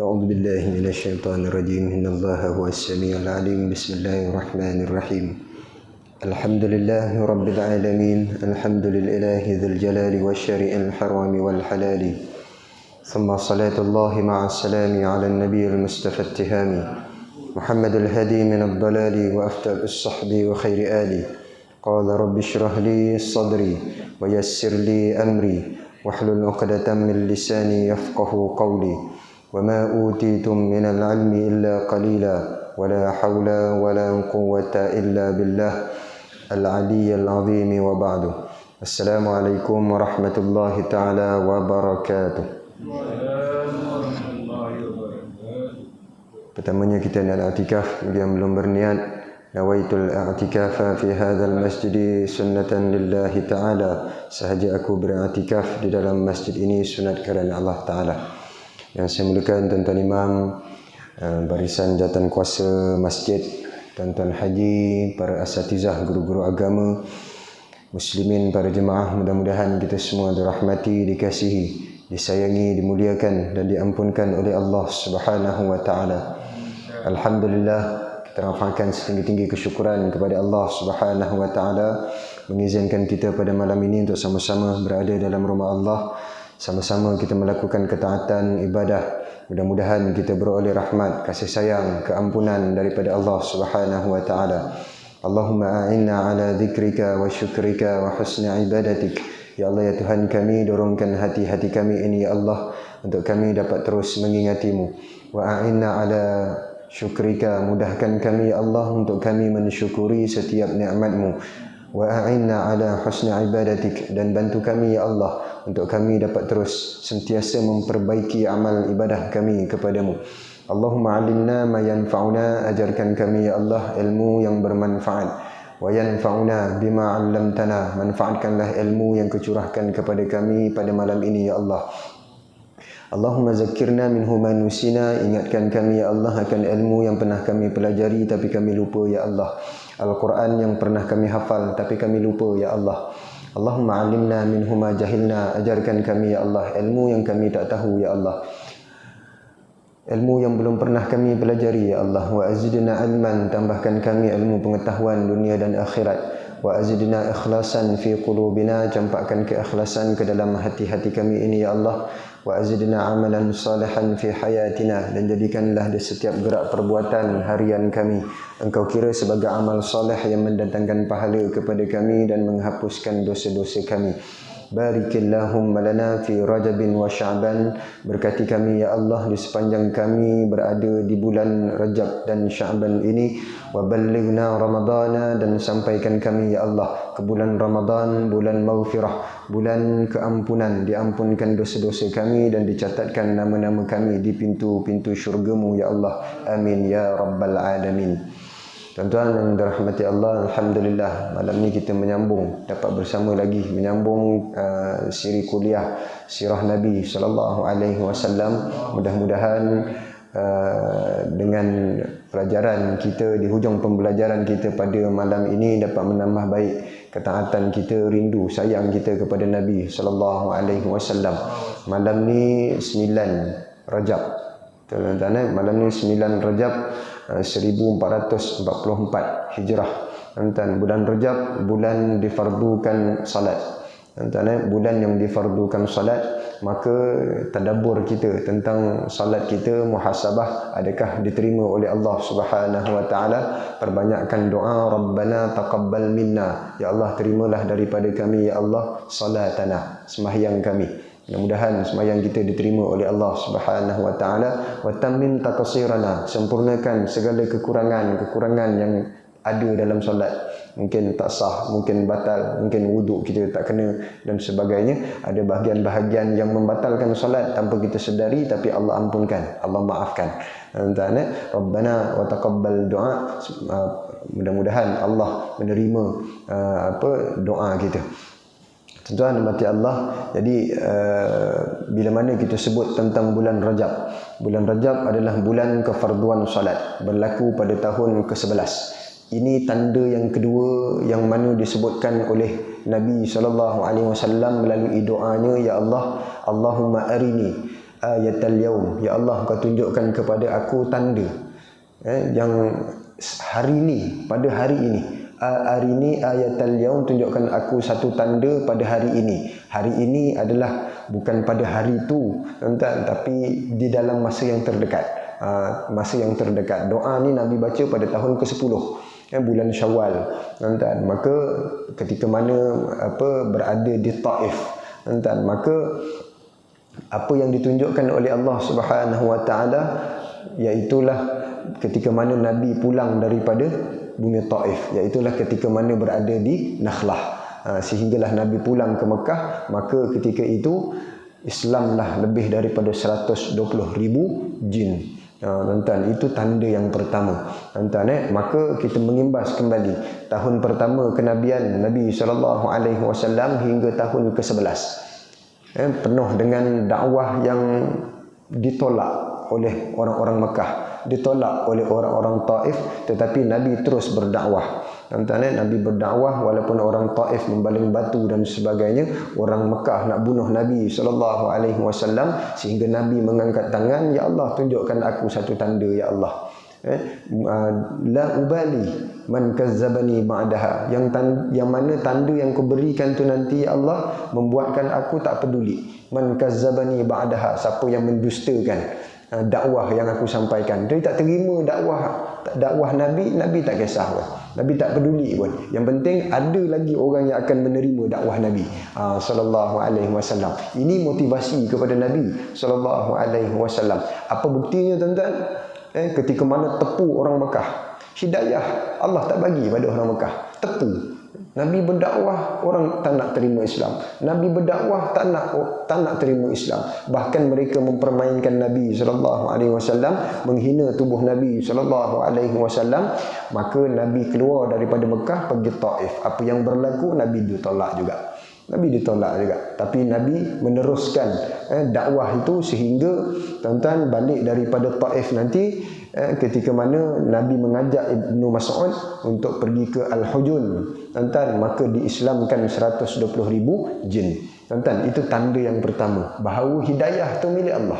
أعوذ بالله من الشيطان الرجيم إن الله هو السميع العليم بسم الله الرحمن الرحيم الحمد لله رب العالمين الحمد لله ذي الجلال والشرع الحرام والحلال ثم صلاة الله مع السلام على النبي المصطفى التهامي محمد الهادي من الضلال وأفتى الصحب وخير آلي قال رب اشرح لي صدري ويسر لي أمري واحلل عقدة من لساني يفقه قولي وما أوتيتم من العلم إلا قليلا ولا حول ولا قوة إلا بالله العلي العظيم وبعد السلام عليكم ورحمة الله تعالى وبركاته. Pertamanya kita nak i'tikaf, yang belum berniat, nawaitul i'tikafa fi hadzal masjid sunnatan lillahi ta'ala. Sahaja aku beriktikaf di dalam masjid ini sunat kerana Allah Ta'ala. Yang saya muliakan tuan-tuan imam, barisan jawatan kuasa masjid, tuan-tuan haji, para asatizah, guru-guru agama, muslimin, para jemaah, mudah-mudahan kita semua dirahmati, dikasihi, disayangi, dimuliakan dan diampunkan oleh Allah Subhanahu wa taala. Alhamdulillah, kita rafahkan setinggi-tinggi kesyukuran kepada Allah Subhanahu wa taala mengizinkan kita pada malam ini untuk sama-sama berada dalam rumah Allah, sama-sama kita melakukan ketaatan ibadah. Mudah-mudahan kita beroleh rahmat, kasih sayang, keampunan daripada Allah Subhanahu wa taala. Allahumma a'inna ala dzikrika wa syukrika wa husni ibadatik. Ya Allah, ya Tuhan kami, dorongkan hati-hati kami ini ya Allah untuk kami dapat terus mengingatimu. Wa a'inna ala syukrika, mudahkan kami ya Allah untuk kami mensyukuri setiap nikmat-Mu. Wa a'inna ala husni ibadatik, dan bantu kami ya Allah untuk kami dapat terus sentiasa memperbaiki amal ibadah kami kepadamu. Allahumma alimna ma yanfa'una, ajarkan kami ya Allah ilmu yang bermanfaat. Wa yanfa'una bima 'allamtana, manfaatkanlah ilmu yang kecurahkan kepada kami pada malam ini ya Allah. Allahumma zakkirna minhu ma nusina, ingatkan kami ya Allah akan ilmu yang pernah kami pelajari tapi kami lupa ya Allah. Al-Quran yang pernah kami hafal tapi kami lupa ya Allah. Allahumma alimna minhu ma jahilna, ajarkan kami ya Allah ilmu yang kami tak tahu ya Allah, ilmu yang belum pernah kami pelajari ya Allah. Wa azidna ilman, tambahkan kami ilmu pengetahuan dunia dan akhirat. Wa azidna ikhlasan fi qulubina, campakkan keikhlasan ke dalam hati-hati kami ini ya Allah. Wa azidna amalan salihan fi hayatina, dan jadikanlah di setiap gerak perbuatan harian kami Engkau kira sebagai amal soleh yang mendatangkan pahala kepada kami dan menghapuskan dosa-dosa kami. Barikillahumma lana fi Rajabin wa Sya'ban, berkati kami ya Allah di sepanjang kami berada di bulan Rajab dan Sya'ban ini. Wa ballighna Ramadana, dan sampaikan kami ya Allah ke bulan Ramadan, bulan maghfirah, bulan keampunan, diampunkan dosa-dosa kami dan dicatatkan nama-nama kami di pintu-pintu syurga-Mu ya Allah. Amin ya rabbal alamin. Tuan-tuan yang dirahmati Allah, alhamdulillah malam ni kita dapat bersama lagi menyambung siri kuliah sirah Nabi sallallahu alaihi wasallam. Mudah-mudahan dengan pelajaran kita di hujung pembelajaran kita pada malam ini dapat menambah baik ketaatan kita, rindu sayang kita kepada Nabi sallallahu alaihi wasallam. Malam ni 9 Rajab. Tuan-tuan, malam ni 9 Rajab 1444 Hijrah. Tuan-tuan, bulan Rajab bulan difardukan salat. Tuan-tuan, bulan yang difardukan salat, maka tadabbur kita tentang salat kita, muhasabah, adakah diterima oleh Allah Subhanahu wa taala. Perbanyakkan doa, Rabbana taqabbal minna, ya Allah terimalah daripada kami ya Allah salatana, sembahyang kami. Mudah-mudahan sembahyang kita diterima oleh Allah Subhanahu wa taala. Wa tammim taqsirana, sempurnakan segala kekurangan yang ada dalam solat. Mungkin tak sah, mungkin batal, mungkin wuduk kita tak kena dan sebagainya. Ada bahagian-bahagian yang membatalkan solat tanpa kita sedari, tapi Allah ampunkan, Allah maafkan. Rabbana wa taqabbal doa, mudah-mudahan Allah menerima doa kita. Tuan-tuan mati Allah. Jadi bila mana kita sebut tentang bulan Rajab, bulan Rajab adalah bulan kefarduan salat, berlaku pada tahun ke-11. Ini tanda yang kedua yang mana disebutkan oleh Nabi SAW melalui doanya, ya Allah, Allahumma arini ayatal yaum, ya Allah kau tunjukkan kepada aku tanda yang hari ini, pada hari ini. Arini ayatal yaum, tunjukkan aku satu tanda pada hari ini. Hari ini adalah bukan pada hari itu, tuan-tuan, tapi di dalam masa yang terdekat. Masa yang terdekat. Doa ni Nabi baca pada tahun ke-10, bulan Syawal, tuan-tuan. Maka ketika mana berada di Taif, tuan-tuan, maka apa yang ditunjukkan oleh Allah Subhanahu Wa Taala, iaitulah ketika mana Nabi pulang daripada bumi Taif, iaitulah ketika mana berada di Nakhlah, sehinggalah Nabi pulang ke Mekah. Maka ketika itu Islamlah lebih daripada 120,000 jin. Tuan-tuan, itu tanda yang pertama, tuan-tuan. Maka kita mengimbas kembali tahun pertama kenabian Nabi SAW hingga tahun ke-11, penuh dengan dakwah yang ditolak oleh orang-orang Mekah, ditolak oleh orang-orang Taif, tetapi Nabi terus berdakwah. Tuan-tuan, Nabi berdakwah walaupun orang Taif membaling batu dan sebagainya, orang Mekah nak bunuh Nabi SAW, sehingga Nabi mengangkat tangan, ya Allah tunjukkan aku satu tanda, ya Allah. La ubali man kazzabani ba'daha, yang mana tanda yang kau berikan tu nanti, ya Allah, membuatkan aku tak peduli. Man kazzabani ba'daha, siapa yang mendustakan dakwah yang aku sampaikan. Dia tak terima dakwah Nabi tak kisah pun. Nabi tak peduli pun. Yang penting ada lagi orang yang akan menerima dakwah Nabi sallallahu alaihi wasallam. Ini motivasi kepada Nabi sallallahu alaihi wasallam. Apa buktinya, tuan-tuan? Ketika mana tepu orang Mekah, hidayah Allah tak bagi pada orang Mekah, tepu. Nabi berdakwah, orang tak nak terima Islam. Nabi berdakwah, tak nak terima Islam. Bahkan mereka mempermainkan Nabi SAW, menghina tubuh Nabi SAW. Maka Nabi keluar daripada Mekah pergi Taif. Apa yang berlaku, Nabi ditolak juga. Tapi Nabi meneruskan dakwah itu sehingga, tuan-tuan, balik daripada Taif nanti, ketika mana Nabi mengajak Ibnu Mas'ud untuk pergi ke Al-Hujun, tuan-tuan, maka diislamkan 120,000 jin. Tuan-tuan, itu tanda yang pertama, bahawa hidayah tu milik Allah.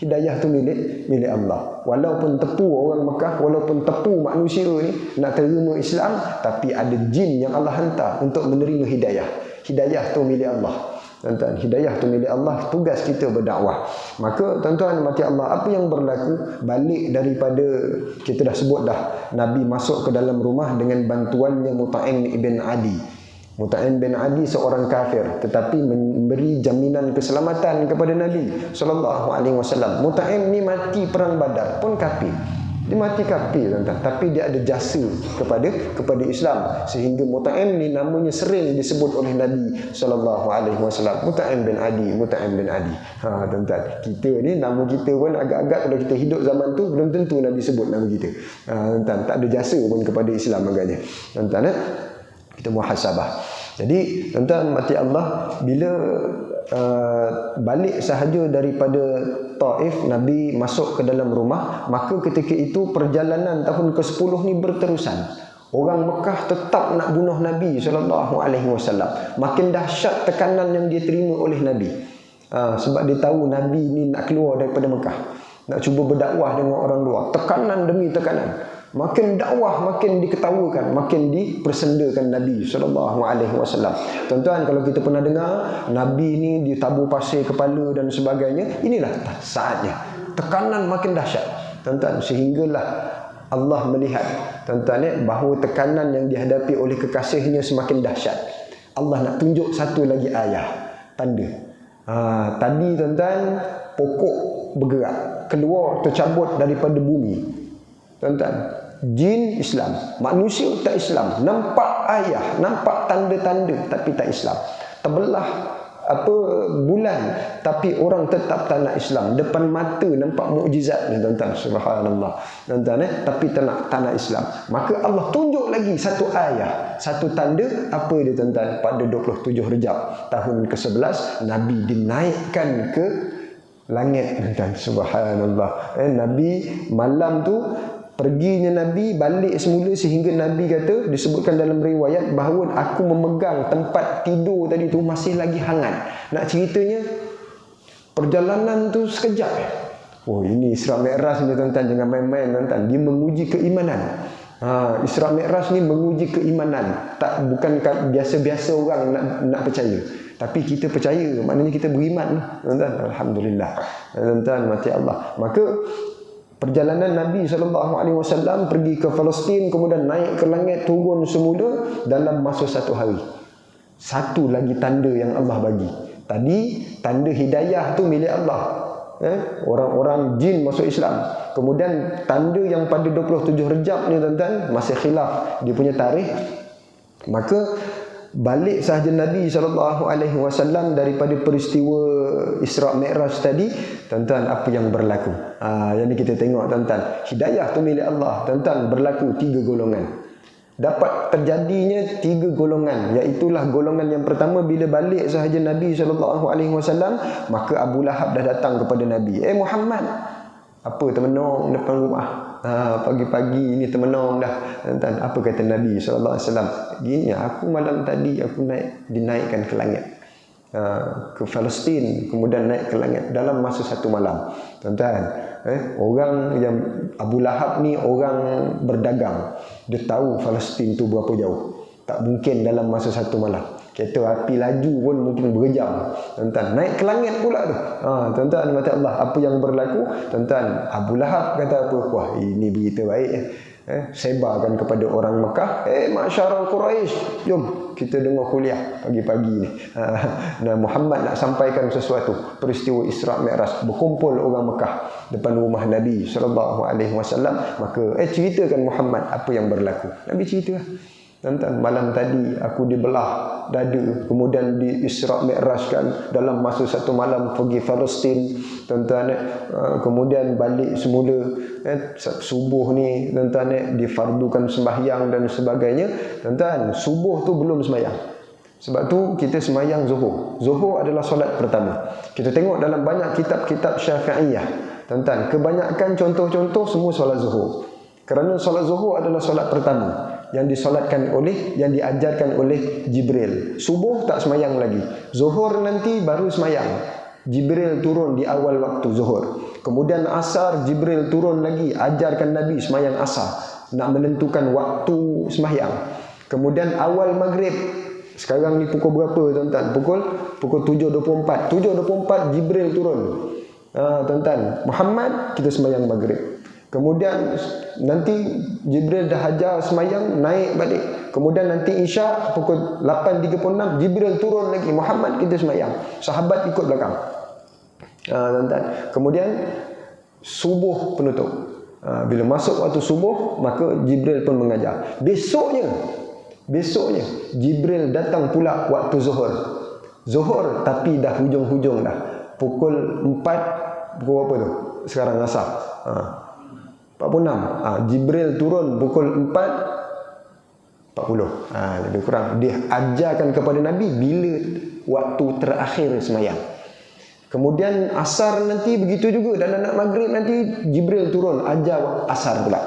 Hidayah tu milik Allah. Walaupun tepu orang Mekah, walaupun tepu manusia ni nak terima Islam, tapi ada jin yang Allah hantar untuk menerima hidayah. Hidayah tu milik Allah. Tuan-tuan, hidayah tu milik Allah, tugas kita berdakwah. Maka, tuan-tuan mati Allah, apa yang berlaku balik daripada, kita dah sebut dah, Nabi masuk ke dalam rumah dengan bantuannya Mut'im ibn Adi. Mut'im bin Adi seorang kafir, tetapi memberi jaminan keselamatan kepada Nabi sallallahu alaihi wasallam. Mut'im ni mati perang Badar pun kafir. Dia mati kafir, tuan-tuan, tapi dia ada jasa kepada Islam, sehingga Mut'im ni namanya sering disebut oleh Nabi sallallahu alaihi wasallam, Mut'im bin Adi. Tuan-tuan, kita ni nama kita pun agak-agak, kalau kita hidup zaman tu belum tentu Nabi sebut nama kita. Tuan-tuan, tak ada jasa pun kepada Islam agaknya. Tuan-tuan, kita muhasabah. Jadi, tuan-tuan mati Allah, bila balik sahaja daripada Taif, Nabi masuk ke dalam rumah, maka ketika itu perjalanan tahun ke-10 ni berterusan. Orang Mekah tetap nak bunuh Nabi SAW. Makin dahsyat tekanan yang dia terima oleh Nabi. Sebab dia tahu Nabi ni nak keluar daripada Mekah, nak cuba berdakwah dengan orang luar. Tekanan demi tekanan. Makin dakwah, makin diketawakan, makin dipersendakan Nabi SAW. Tuan-tuan, kalau kita pernah dengar Nabi ni ditabur pasir kepala dan sebagainya, inilah saatnya. Tekanan makin dahsyat, tuan-tuan, sehinggalah Allah melihat, tuan-tuan, bahawa tekanan yang dihadapi oleh kekasihnya semakin dahsyat. Allah nak tunjuk satu lagi ayah, tanda. Tadi, tuan-tuan, pokok bergerak, keluar, tercabut daripada bumi. Tuan-tuan, jin Islam, manusia tak Islam. Nampak ayah, nampak tanda-tanda, tapi tak Islam. Terbelah bulan, tapi orang tetap tak nak Islam. Depan mata nampak mukjizat ni, tuan-tuan, subhanallah. Tuan-tuan, tapi tak nak Islam. Maka Allah tunjuk lagi satu ayah, satu tanda. Apa dia, tuan-tuan? Pada 27 Rejab tahun ke-11, Nabi dinaikkan ke langit, tuan-tuan, subhanallah. Nabi malam tu, perginya Nabi, balik semula, sehingga Nabi kata, disebutkan dalam riwayat, bahawa aku memegang tempat tidur tadi tu masih lagi hangat. Nak ceritanya, perjalanan tu sekejap. Oh, ini Isra Mi'raj ni tuan-tuan, jangan main-main tuan-tuan. Dia menguji keimanan. Isra Mi'raj ni menguji keimanan. Bukan biasa-biasa orang nak percaya. Tapi kita percaya, maknanya kita beriman, tuan-tuan. Alhamdulillah. Tuan-tuan, mati Allah. Maka perjalanan Nabi SAW pergi ke Palestin, kemudian naik ke langit, turun semula dalam masa 1 hari. Satu lagi tanda yang Allah bagi. Tadi tanda hidayah tu milik Allah. Orang-orang jin masuk Islam. Kemudian tanda yang pada 27 Rejab ni tuan-tuan, masih khilaf dia punya tarikh. Maka balik sahaja Nabi SAW daripada peristiwa Isra Mi'raj tadi, tuan-tuan, apa yang berlaku? Yang ni kita tengok tuan-tuan. Hidayah tu milik Allah. Tuan-tuan, berlaku 3 golongan. Dapat terjadinya 3 golongan, iaitulah golongan yang pertama, bila balik sahaja Nabi SAW, maka Abu Lahab dah datang kepada Nabi. Muhammad, apa termenung depan rumah? Pagi-pagi ni termenung dah. Tuan-tuan, apa kata Nabi SAW? Gini, aku malam tadi aku dinaikkan ke langit, ke Palestin, kemudian naik ke langit dalam masa 1 malam. Tuan-tuan, orang yang Abu Lahab ni orang berdagang. Dia tahu Palestin tu berapa jauh. Tak mungkin dalam masa 1 malam. Kereta api laju pun mungkin berjam. Tuan-tuan, naik ke langit pula tu. Tuan-tuan, mati Allah, apa yang berlaku? Tuan-tuan, Abu Lahab kata apa? Wah, ini berita baik. Sebarkan kepada orang Mekah. Masyarul Quraisy, jom kita dengar kuliah pagi-pagi ni. Dan Muhammad nak sampaikan sesuatu, peristiwa Isra Mi'raj. Berkumpul orang Mekah depan rumah Nabi SAW. Maka ceritakan Muhammad apa yang berlaku. Nabi cerita, tuan-tuan, malam tadi aku dibelah dada, kemudian di Isra Mi'rajkan dalam masa 1 malam pergi Palestin, tuan-tuan. Kemudian balik semula, subuh ni, tuan-tuan, difardukan sembahyang dan sebagainya. Tuan-tuan, subuh tu belum sembahyang. Sebab tu kita sembahyang Zuhur. Zuhur adalah solat pertama. Kita tengok dalam banyak kitab-kitab Syafi'iyah, tuan-tuan, kebanyakan contoh-contoh semua solat Zuhur. Kerana solat Zuhur adalah solat pertama yang disolatkan yang diajarkan oleh Jibril. Subuh tak semayang lagi. Zuhur nanti baru semayang. Jibril turun di awal waktu zuhur. Kemudian asar, Jibril turun lagi, ajarkan Nabi semayang asar, nak menentukan waktu semayang. Kemudian awal maghrib. Sekarang ni pukul berapa, tuan-tuan? Pukul 7.24. 7.24 Jibril turun. Tuan-tuan, Muhammad, kita semayang maghrib. Kemudian nanti Jibril dah ajar semayang, naik balik. Kemudian nanti Isya pukul 8.36 Jibril turun lagi, Muhammad, kita semayang. Sahabat ikut belakang. Tuan-tuan, kemudian subuh penutup. Bila masuk waktu subuh, maka Jibril pun mengajar. Besoknya Jibril datang pula waktu Zuhur, tapi dah hujung-hujung dah. Pukul 4, pukul apa tu? Sekarang asar. 46. Jibril turun pukul 4.40. Lebih kurang. Dia ajarkan kepada Nabi bila waktu terakhir semayang. Kemudian asar nanti begitu juga. Dan nak maghrib nanti Jibril turun ajar asar pula.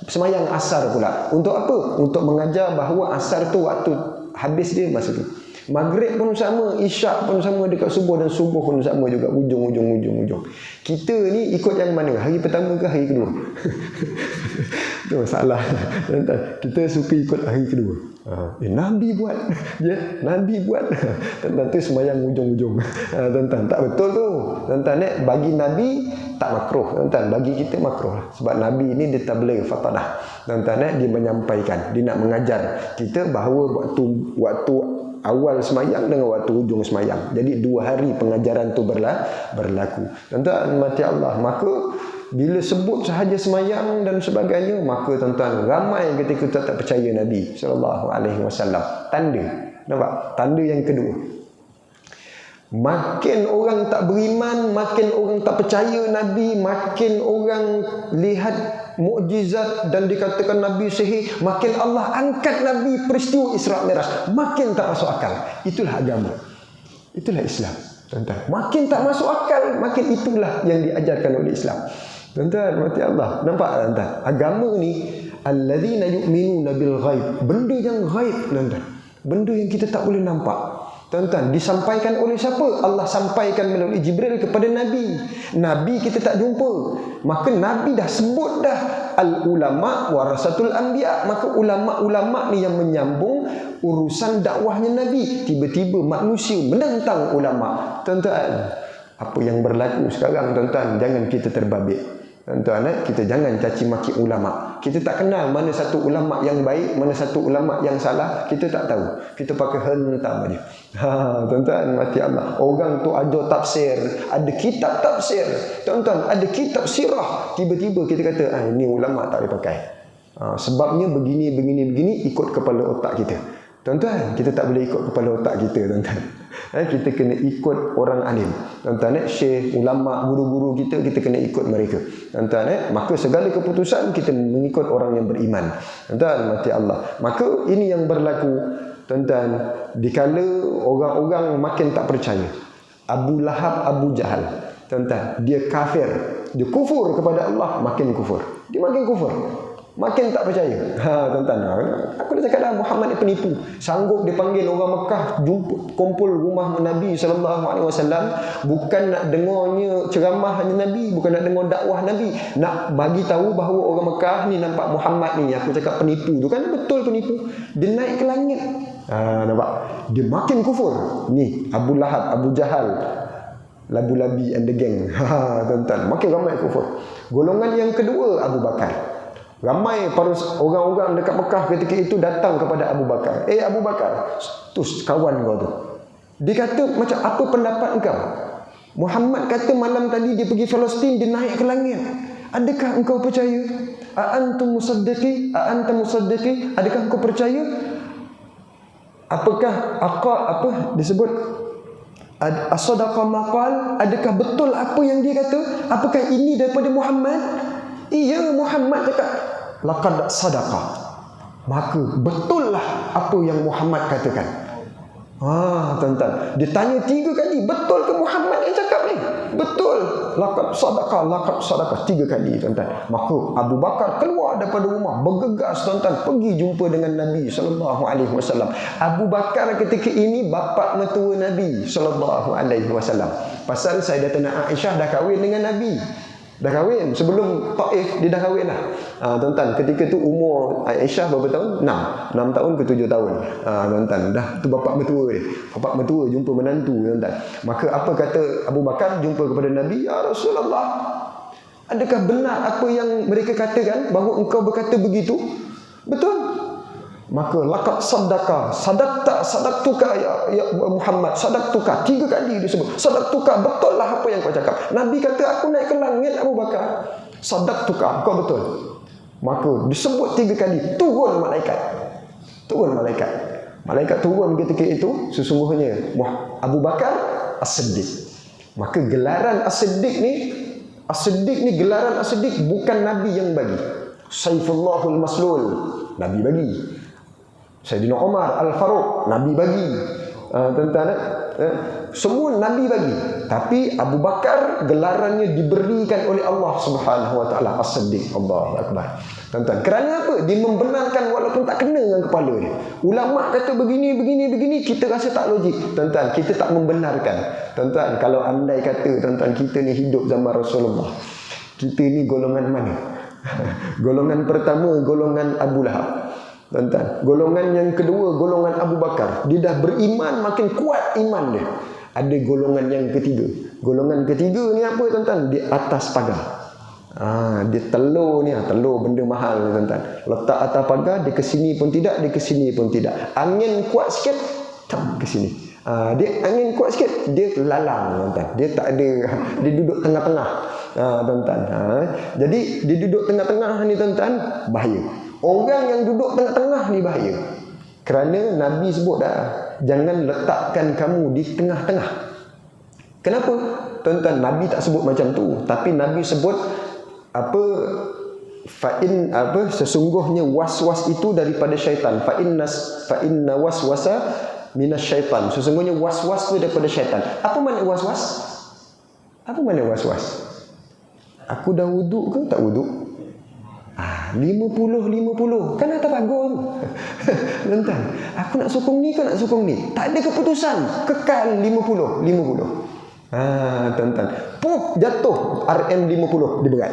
Semayang asar pula. Untuk apa? Untuk mengajar bahawa asar tu waktu habis dia masa tu. Maghrib pun sama, Isyak pun sama dekat subuh, dan subuh pun sama juga, ujung. Kita ni ikut yang mana? Hari pertama ke hari kedua? Tu salah. Kita suka ikut hari kedua. Nabi buat. Nabi buat. Tuan-tuan, tu semayang ujung-ujung. Tuan-tuan, tak betul tu. Tuan-tuan, bagi Nabi tak makruh. Tuan-tuan, bagi kita makruh. Sebab Nabi ni dia tabligh fatadah. Tuan-tuan, dia menyampaikan, dia nak mengajar kita bahawa waktu awal semayang dengan waktu hujung semayang. Jadi 2 hari pengajaran tu berlaku. Tuan-tuan, mati Allah. Maka bila sebut sahaja semayang dan sebagainya, maka tuan-tuan, ramai ketika tak percaya Nabi SAW. Tanda. Nampak? Tanda yang kedua. Makin orang tak beriman, makin orang tak percaya Nabi, makin orang lihat mukjizat dan dikatakan Nabi sihir, makin Allah angkat Nabi peristiwa Isra Mi'raj, makin tak masuk akal. Itulah agama. Itulah Islam. Tuan-tuan, makin tak masuk akal, makin itulah yang diajarkan oleh Islam. Tuan-tuan, mati Allah. Nampak tuan-tuan? Agama ni alladzina yu'minuna bil ghaib. Benda yang ghaib, tuan-tuan. Benda yang kita tak boleh nampak. Tuan-tuan, disampaikan oleh siapa? Allah sampaikan melalui Jibril kepada Nabi. Nabi kita tak jumpa. Maka Nabi dah sebut dah, al-ulama warasatul anbiya. Maka ulama-ulama ni yang menyambung urusan dakwahnya Nabi. Tiba-tiba manusia menentang ulama. Tuan-tuan, apa yang berlaku sekarang, tuan-tuan, jangan kita terbabit. Tuan-tuan, kita jangan caci maki ulama. Kita tak kenal mana satu ulama yang baik, mana satu ulama yang salah. Kita tak tahu. Kita pakai hentam aja. Tuan-tuan, mati Allah. Orang tu ada tafsir, ada kitab tafsir. Tuan-tuan, ada kitab sirah. Tiba-tiba kita kata, ini ulama tak boleh pakai. Sebabnya begini, ikut kepala otak kita. Tuan-tuan, kita tak boleh ikut kepala otak kita, tuan-tuan. Kita kena ikut orang alim. Tuan-tuan, syekh, ulama, guru-guru kita kena ikut mereka. Tuan-tuan, maka segala keputusan kita mengikut orang yang beriman. Tuan-tuan, mati Allah. Maka ini yang berlaku, tuan-tuan, dikala orang-orang makin tak percaya. Abu Lahab, Abu Jahal, tuan-tuan, dia kafir, dia kufur kepada Allah, makin kufur. Dia makin kufur, makin tak percaya. Tuan-tuan, aku dah cakap dah, Muhammad ni penipu. Sanggup dipanggil orang Mekah jumpa kumpul rumah Nabi SAW, bukan nak dengarnya ceramahnya Nabi, bukan nak dengar dakwah Nabi, nak bagi tahu bahawa orang Mekah ni nampak Muhammad ni, aku cakap penipu tu kan, betul penipu. Dia naik ke langit. Nampak? Dia makin kufur. Ni Abu Lahab, Abu Jahal, Labu-Labi and the gang. Tuan-tuan, makin ramai kufur. Golongan yang kedua, Abu Bakar. Ramai para orang-orang dekat Mekah ketika itu datang kepada Abu Bakar. Abu Bakar, tu kawan kau tu. Dia kata, macam apa pendapat engkau? Muhammad kata malam tadi dia pergi Palestin, dia naik ke langit. Adakah engkau percaya? A'antum musaddiqi? A'anta musaddiqi? Adakah engkau percaya? Apakah apa disebut? As-sadaqa maqal? Adakah betul apa yang dia kata? Apakah ini daripada Muhammad? Iya, Muhammad cakap laqad sadaqa. Maka betul lah apa yang Muhammad katakan. Tuan-tuan, dia tanya 3 kali, betul ke Muhammad yang cakap ni? Betul. Laqad sadaqa 3 kali, tuan-tuan. Maka Abu Bakar keluar daripada rumah, bergegas, tuan-tuan, pergi jumpa dengan Nabi SAW. Abu Bakar ketika ini bapa mertua Nabi SAW. Pasal Sayyidatina Aisyah dah kahwin dengan Nabi. Dah kahwin sebelum Taif, dia dah kahwin lah. Tuan-tuan, ketika tu umur Aisyah berapa tahun? 6 tahun ke 7 tahun. Tuan-tuan, dah tu bapak mertua dia. Bapak mertua jumpa menantu, tuan-tuan. Maka apa kata Abu Bakar jumpa kepada Nabi? Ya Rasulullah, adakah benar apa yang mereka katakan, bahawa engkau berkata begitu? Betul. Maka laqad sadaqtuka ya Muhammad, sadaqtuka 3 kali disebut. Sadaqtuka, betul lah apa yang kau cakap. Nabi kata aku naik ke langit, Abu Bakar. Sadaqtuka, kau betul. Maka disebut 3 kali, turun malaikat. Malaikat turun ketika itu, sesungguhnya Abu Bakar As-Siddiq. Maka gelaran As-Siddiq ni gelaran As-Siddiq bukan Nabi yang bagi. Saifullahul Maslul, Nabi bagi. Sayyidina Umar Al-Faruq, Nabi bagi. Tuan-tuan, semua Nabi bagi. Tapi Abu Bakar gelarannya diberikan oleh Allah Subhanahu Wa Taala, As-Siddiq. Allahu Akbar. Tuan-tuan, kerana apa? Dia membenarkan walaupun tak kena dengan kepala dia. Ulama kata begini, kita rasa tak logik. Tuan-tuan, kita tak membenarkan. Tuan-tuan, kalau andai kata tuan-tuan kita ni hidup zaman Rasulullah, kita ni golongan mana? Golongan pertama, golongan Abu Lahab. Tuan-tuan, golongan yang kedua, golongan Abu Bakar. Dia dah beriman, makin kuat iman dia. Ada golongan yang ketiga. Golongan ketiga ni apa, tuan-tuan? Di atas pagar. Dia telur ni, telur benda mahal ni, tuan-tuan. Letak atas pagar, dia ke sini pun tidak, dia ke sini pun tidak. Angin kuat sikit, ke sini. Dia angin kuat sikit, dia lalang, tuan-tuan. Dia tak ada, dia duduk tengah-tengah. Tuan-tuan. Jadi dia duduk tengah-tengah ni, tuan-tuan, bahaya. Orang yang duduk tengah-tengah ni bahaya. Kerana Nabi sebut dah, jangan letakkan kamu di tengah-tengah. Kenapa? Tuan-tuan, Nabi tak sebut macam tu, tapi Nabi sebut sesungguhnya was-was itu daripada syaitan. Fa inna waswasa minasyaitan. Sesungguhnya was-was itu daripada syaitan. Apa makna was-was? Apa makna was-was? Aku dah wuduk ke tak wuduk? 50-50. Kan atas pagar tu. Tuan-tuan, aku nak sokong ni ke nak sokong ni? Tak ada keputusan. Kekal 50-50. Tuan-tuan, puf, jatuh RM50 dia berat.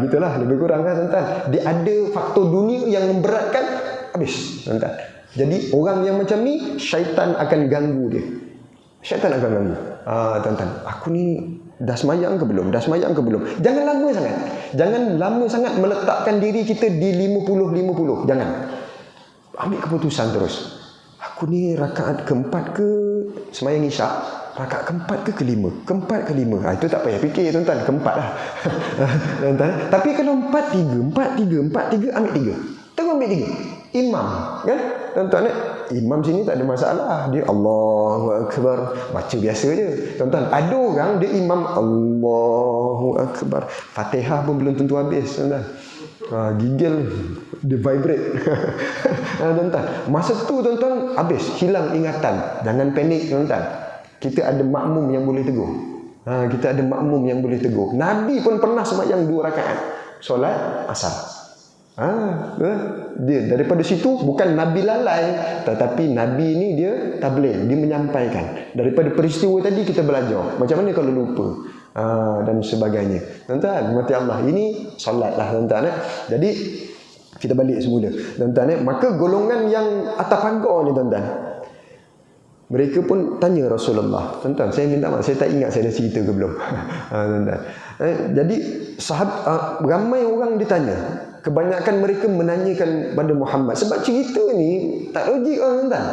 Gitulah lebih kurang kan tuan-tuan. Dia ada faktor dunia yang memberatkan, habis tuan-tuan. Jadi orang yang macam ni, syaitan akan ganggu dia. Syaitan akan ganggu. Tuan-tuan, aku ni dah semayang ke belum? Dah semayang ke belum? Jangan lama sangat. Jangan lama sangat meletakkan diri kita di 50-50. Jangan. Ambil keputusan terus. Aku ni rakaat keempat ke semayang isyak? Rakaat keempat ke kelima? Keempat ke lima? Itu tak payah fikir tuan-tuan. Keempat lah. Tuan-tuan. Tapi kalau 4-3, ambil 3. Terus ambil 3. Imam. Kan? Tuan-tuan, imam sini tak ada masalah. Dia Allahu Akbar. Baca biasa je. Tuan-tuan, ada orang dia imam Allahu Akbar. Fatihah pun belum tentu habis. Tuan-tuan. Gigil. Dia vibrate. Tuan-tuan. Masa tu tuan-tuan habis. Hilang ingatan. Jangan panik tuan-tuan. Kita ada makmum yang boleh tegur. Kita ada makmum yang boleh tegur. Nabi pun pernah sembahyang 2 rakaat solat asar. Dia daripada situ bukan Nabi lalai, tetapi Nabi ni dia tabligh, dia menyampaikan. Daripada peristiwa tadi kita belajar macam mana kalau lupa dan sebagainya. Tuan-tuan, mati Allah, ini solat lah tuan-tuan. Jadi kita balik semula tuan-tuan. Maka golongan yang atas pagar ni tuan-tuan, mereka pun tanya Rasulullah. Tuan-tuan, saya minta maaf, saya tak ingat saya dah cerita ke belum. Tuan-tuan. Jadi ramai orang ditanya. Kebanyakan mereka menanyakan pada Muhammad. Sebab cerita ni tak logik tuan-tuan.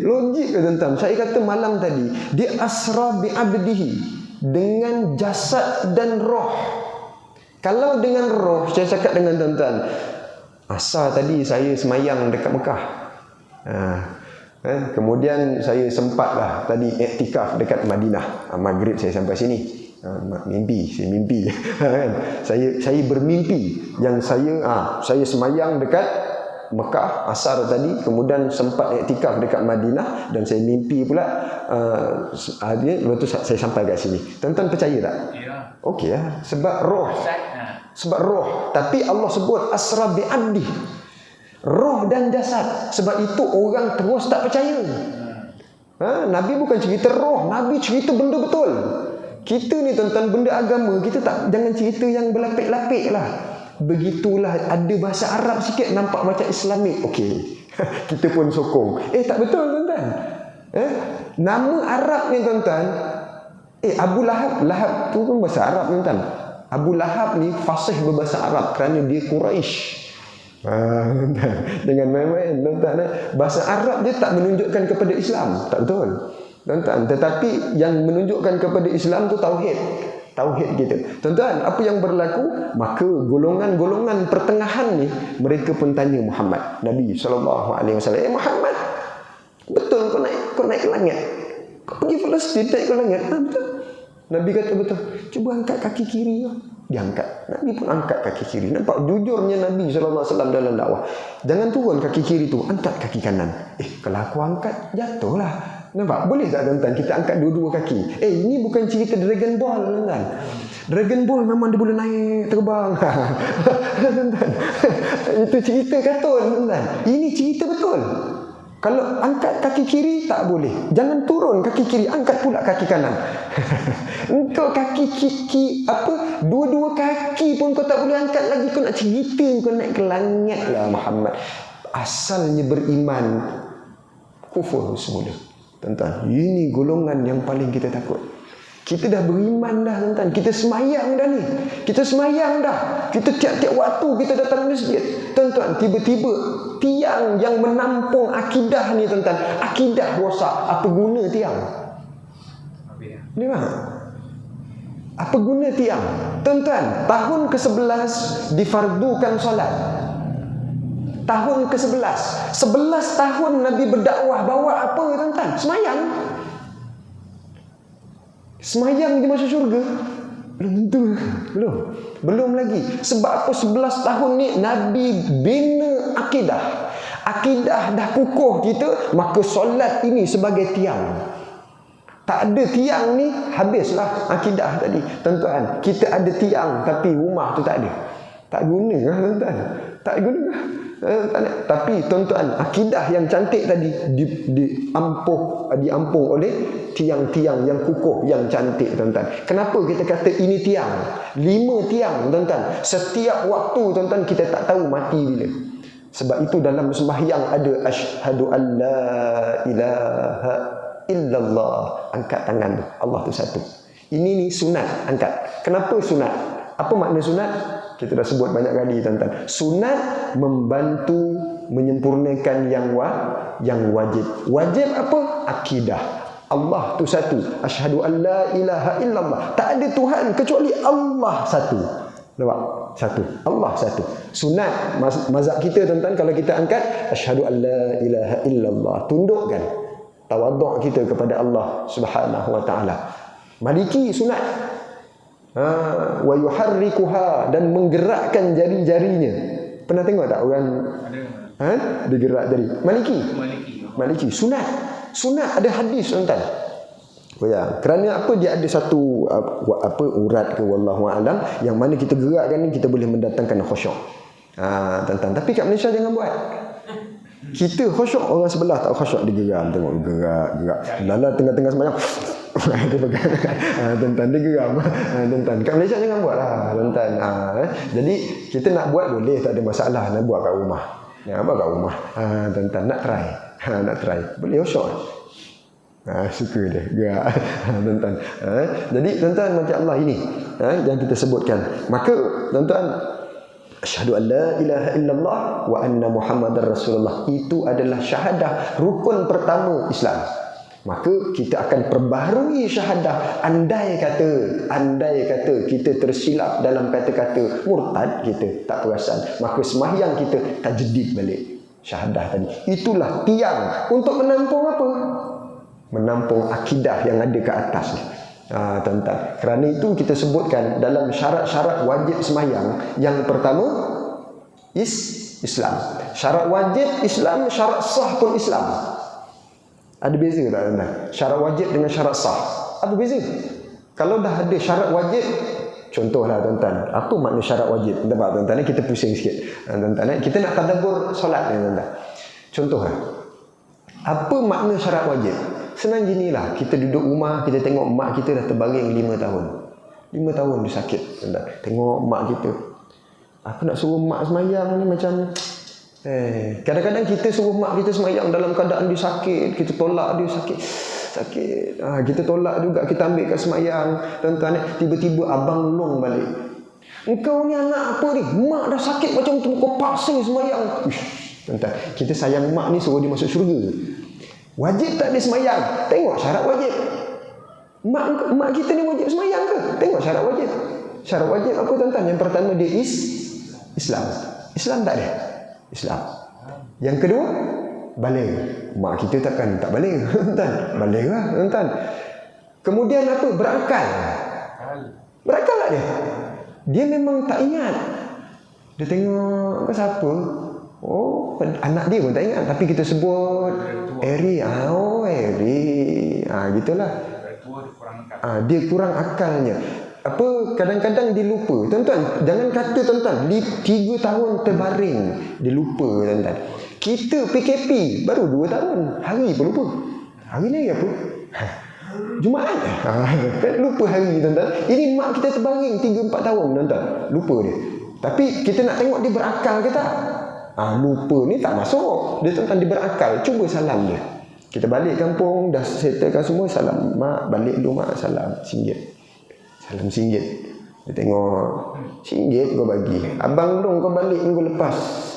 Logik ke tuan-tuan? Saya kata malam tadi, dia asra bi abdihi, dengan jasad dan roh. Kalau dengan roh, saya cakap dengan tuan-tuan, asal tadi saya semayang dekat Mekah. Kemudian saya sempatlah tadi iktikaf dekat Madinah. Maghrib saya sampai sini. Saya mimpi. Saya bermimpi yang saya semayang dekat Mekah asar tadi, kemudian sempat iktikaf dekat Madinah dan saya mimpi pula lepas tu saya sampai kat sini. Tuan-tuan percaya tak? Ya. Okey lah. Sebab roh. Tapi Allah sebut asra bi abdi. Roh dan jasad. Sebab itu orang terus tak percaya. Nabi bukan cerita roh, Nabi cerita benda betul. Kita ni tuan-tuan, benda agama kita tak, jangan cerita yang berlapik-lapik lah. Begitulah, ada bahasa Arab sikit nampak macam Islamik, okey. Kita pun sokong. Tak betul tuan-tuan. Nama Arab ni tuan-tuan, Abu Lahab tu pun bahasa Arab tuan-tuan. Abu Lahab ni fasih berbahasa Arab kerana dia Quraisy. Dengan main-main tuan-tuan, bahasa Arab dia tak menunjukkan kepada Islam, tak betul tuan-tuan. Tetapi yang menunjukkan kepada Islam tu tauhid kita tuan-tuan. Apa yang berlaku? Maka golongan-golongan pertengahan ni mereka pun tanya Muhammad, Nabi SAW, Muhammad, betul kau naik ke langit? Kau pergi Palestin naik ke langit? Betul. Nabi kata betul. Cuba angkat kaki kiri. Dia angkat. Nabi pun angkat kaki kiri. Nampak jujurnya Nabi SAW dalam dakwah. Jangan turun kaki kiri tu, angkat kaki kanan. Kalau aku angkat, jatuhlah. Nampak? Boleh tak tuan-tuan kita angkat dua-dua kaki? Ini bukan cerita Dragon Ball tuan-tuan. Dragon Ball memang dia boleh naik terbang. Tuan-tuan. Itu cerita kartun tuan-tuan. Ini cerita betul. Kalau angkat kaki kiri tak boleh. Jangan turun kaki kiri, angkat pula kaki kanan. Engkau kaki dua-dua kaki pun kau tak boleh angkat lagi, kau nak cerita kau naik ke langit lah Muhammad. Asalnya beriman, kufur semula. Tuan-tuan, ini golongan yang paling kita takut. Kita dah beriman dah tuan-tuan. Kita semayang dah ni. Kita semayang dah. Kita tiap-tiap waktu kita datang masjid. Tuan-tuan, tiba-tiba tiang yang menampung akidah ni tuan-tuan, akidah rosak. Apa guna tiang? Ni bang. Apa guna tiang? Tuan-tuan, tahun ke-11 difardukan solat. Tahun ke-11. 11 tahun Nabi berdakwah, bawa apa tuan-tuan? Semayang. Semayang di masuk syurga? Belum tentu. Belum lagi. Sebab apa 11 tahun ni Nabi bina akidah. Akidah dah kukuh kita, maka solat ini sebagai tiang. Tak ada tiang ni, habislah akidah tadi. Tuan-tuan, kita ada tiang tapi rumah tu tak ada. Tak guna lah tuan-tuan. Tak guna lah. Tapi tuan-tuan, akidah yang cantik tadi diampung oleh tiang-tiang yang kukuh, yang cantik tuan-tuan. Kenapa kita kata ini tiang? 5 tiang tuan-tuan. Setiap waktu tuan-tuan kita tak tahu mati bila. Sebab itu dalam sembahyang ada asyhadu an la ilaha illallah. Angkat tangan tu. Allah tu satu. Ini ni sunat, angkat. Kenapa sunat? Apa makna sunat? Kita dah sebut banyak kali tuan-tuan. Sunat membantu menyempurnakan yang wajib. Wajib apa? Akidah. Allah tu satu. Asyhadu an la ilaha illallah. Tak ada Tuhan kecuali Allah satu. Nampak? Satu. Allah satu. Sunat mazhab kita tuan-tuan, kalau kita angkat asyhadu an la ilaha illallah, tundukkan tawaduk kita kepada Allah Subhanahu wa taala. Maliki sunat. Wa yuharrikuha, dan menggerakkan jari-jarinya. Pernah tengok tak orang dia gerak jari? Maliki sunat. Sunat ada hadis tuan-tuan. Ya, kerana apa? Dia ada satu urat ke wallahu alam yang mana kita gerakkan ni kita boleh mendatangkan khusyuk. Tuan-tuan, tapi kat Malaysia jangan buat. Kita khusyuk, orang sebelah tak khusyuk, dia geram, tengok gerak. Lala tengah-tengah sembahyang dia pegang. Tuan-tuan, dia geram. Tuan-tuan, kat Malaysia jangan buat lah tuan-tuan. Jadi kita nak buat boleh, tak ada masalah. Nak buat kat rumah. Buat kat rumah. Tuan-tuan, nak try. Boleh khusyuk. Suka dia gerak. Tuan-tuan. Jadi tuan-tuan, macam Allah ini yang kita sebutkan. Maka tuan-tuan, asyhadu an la ilaha illallah wa anna muhammadar rasulullah, itu adalah syahadah, rukun pertama Islam. Maka kita akan perbaharui syahadah. Andai kata kita tersilap dalam kata-kata murtad, kita tak perasan, maka sembahyang kita tajdid balik syahadah tadi. Itulah tiang untuk menampung apa? Menampung akidah yang ada ke atas ni. Tuan-tuan, kerana itu kita sebutkan dalam syarat-syarat wajib sembahyang, yang pertama Islam. Syarat wajib Islam, syarat sah pun Islam. Ada beza tak tuan-tuan? Syarat wajib dengan syarat sah, apa beza? Kalau dah ada syarat wajib, contohlah tuan-tuan, apa makna syarat wajib? Tuan-tuan, kita pusing sikit. Tuan-tuan, kita nak tadabbur solat ni tuan-tuan. Contohlah, apa makna syarat wajib? Senang ginilah, kita duduk rumah, kita tengok mak kita dah terbaring 5 tahun. 5 tahun dia sakit. Tengok mak kita. Aku nak suruh mak semayang ni macam kadang-kadang kita suruh mak kita semayang dalam keadaan dia sakit, kita tolak dia sakit. Kita tolak juga, kita ambil kat semayang. Tuan-tuan, tiba-tiba abang long balik. Engkau ni anak apa ni? Mak dah sakit macam tu, kau paksa semayang. Tuan-tuan, kita sayang mak ni, suruh dia masuk syurga. Wajib tak dia semayang? Tengok syarat wajib. Mak kita ni wajib semayang ke? Tengok syarat wajib. Syarat wajib apa tuan-tuan? Yang pertama dia Islam. Islam tak ada? Islam. Yang kedua, baligh. Mak kita takkan tak baligh tuan-tuan. Baligh lah tuan-tuan. Kemudian apa? Berakal. Berakal tak dia? Dia memang tak ingat. Dia tengok ke siapa? Oh, anak dia pun tak ingat, tapi kita sebut Eri. Eri. Gitulah. Dia kurang akalnya. Apa, kadang-kadang dia lupa. Tuan-tuan, jangan kata tuan-tuan 3 tahun terbaring dia lupa tuan-tuan. Kita PKP baru 2 tahun, hari pun lupa. Hari ni apa? Jumaat. Kan lupa hari tuan-tuan. Ini mak kita terbaring 3-4 tahun tuan-tuan, lupa dia. Tapi kita nak tengok dia berakal ke tak? Lupa ni tak masuk. Dia tuan-tuan, dia berakal. Cuba salam dia. Kita balik kampung, dah settlekan semua, salam. Mak, balik dulu mak, salam RM1. Salam RM1. Dia tengok, RM1 kau bagi. Abang dong kau balik minggu lepas,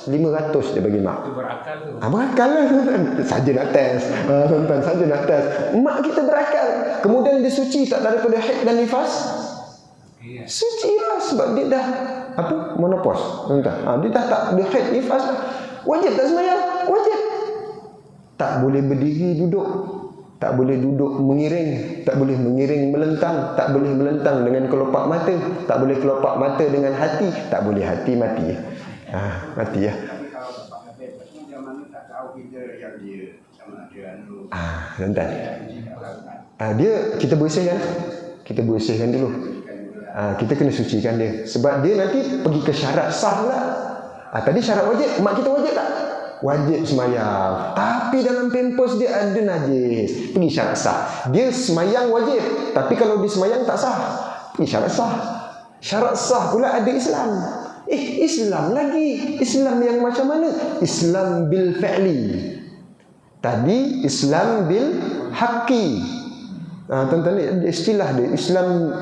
500 dia bagi mak. Itu berakal tu. Berakal lah tuan-tuan. Saja nak test. Tuan-tuan, saja nak test. Mak kita berakal. Kemudian dia suci tak daripada haid dan nifas? Suci lah, sebab dia dah monopause tuan-tuan. Dia dah tak dia haid nifas lah. Wajib tak sembahyang? Wajib. Tak boleh berdiri duduk, tak boleh duduk mengiring, tak boleh mengiring melentang, tak boleh melentang dengan kelopak mata, tak boleh kelopak mata dengan hati, tak boleh hati mati. Mati ya. Tuan-tuan. Dia kita bersihkan dulu. Kita kena sucikan dia. Sebab dia nanti pergi ke syarat sah pula. Tadi syarat wajib, mak kita wajib tak? Wajib semayang. Tapi dalam pampers dia ada najis. Pergi syarat sah. Dia semayang wajib. Tapi kalau dia semayang tak sah. Pergi syarat sah. Syarat sah pula ada Islam. Islam lagi. Islam yang macam mana? Islam bil fi'li. Tadi Islam bil haqqi. Tuan-tuan, istilah dia Islam